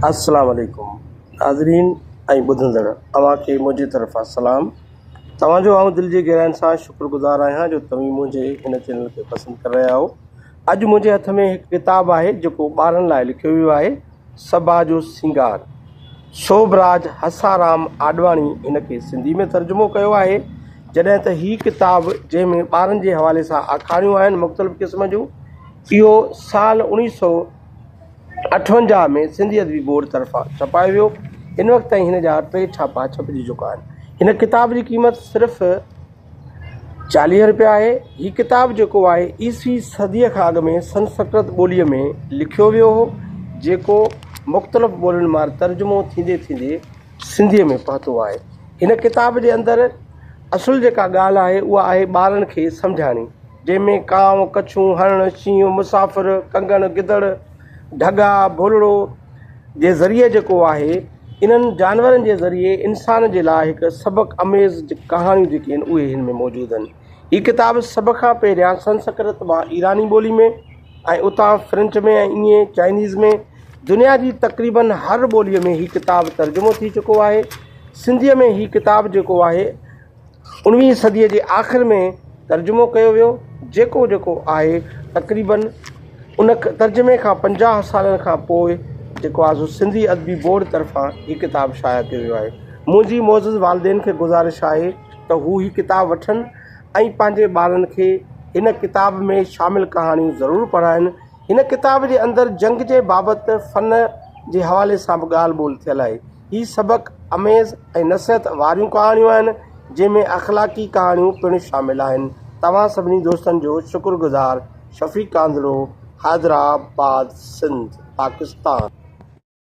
अस्सलाम वालेकुम नाज़रीन ऐं ॿुधंदड़ तव्हांखे मुंहिंजी तरफ़ां सलाम। तव्हांजो आउं दिलि जी गहराइनि सां शुक्रगुज़ार आहियां जो तव्हीं मुंहिंजे हिन चैनल खे पसंदि करे रहिया हो। अॼु मुंहिंजे हथ में हिकु किताबु आहे जेको ॿारनि लाइ लिखियो वियो आहे, सबा जो सिंगार। शोभराज हसाराम आडवाणी हिन खे सिंधी में तर्जुमो कयो आहे, जॾहिं त हीअ किताबु जंहिंमें ॿारनि जे हवाले सां आखाणियूं आहिनि मुख़्तलिफ़ क़िस्म जूं, इहो साल 1958 में सिंधी अदबी बोर्ड तरफ़ां छपायो वियो। हिन वक़्त ताईं हिन जा 3 छापा छपिजी चुका आहिनि। हिन किताब जी क़ीमत सिर्फ़ु 40 रुपया आहे। हीअ किताबु जेको आहे ईसवी सदीअ खां अॻु में संस्कृत ॿोलीअ में लिखियो वियो हो, जेको मुख़्तलिफ़ ॿोलियुनि मां तर्जुमो थींदे थींदे सिंधीअ में पहुतो आहे। हिन किताब जे अंदरि असुलु जेका ॻाल्हि आहे उहा आहे ॿारनि खे सम्झाइणी, जंहिंमें कांव, कछूं, हरण, शींहं, मुसाफ़िर, कंगण, गिदड़, ढगा, भुलड़ो जे ज़रिए जेको आहे इन्हनि जानवरनि जे ज़रिए इंसान जे लाइ हिकु सबक़ अमेज़ कहाणियूं जेके आहिनि उहे हिन में मौजूदु आहिनि। हीअ किताबु सभ खां पहिरियां संस्कृत मां ईरानी ॿोली में ऐं उतां फ्रेंच में ऐं ईअं चाइनीज़ में दुनिया जी तक़रीबन हर ॿोलीअ में हीअ किताबु तर्जुमो थी चुको आहे। सिंधीअ में हीअ किताबु जेको आहे 19वीं सदीअ जे आख़िर में तर्जुमो कयो वियो, जेको आहे तक़रीबन उन तर्जुमे खां 50 सालनि खां पोइ जेको आहे सो सिंधी अदबी बोर्ड तरफ़ां हीअ किताबु शाया कयो वियो आहे। मुंहिंजी मोज़िज़ वालदेन खे गुज़ारिश आहे त हू हीअ किताबु वठनि ऐं पंहिंजे ॿारनि खे हिन किताब में शामिलु कहाणियूं ज़रूरु पढ़ाइनि। हिन किताब जे अंदरि जंग जे बाबति फ़न जे हवाले सां बि ॻाल्हि ॿोल थियल आहे। हीअ सबक़ अमेज़ ऐं नसीहत वारियूं कहाणियूं आहिनि, जंहिंमें अख़लाक़ी कहाणियूं पिणु शामिल आहिनि। तव्हां सभिनी दोस्तनि जो शुक्रगुज़ार। शफ़ीक़ कांदड़ो, हैदराबाद, सिंध, पाकिस्तान।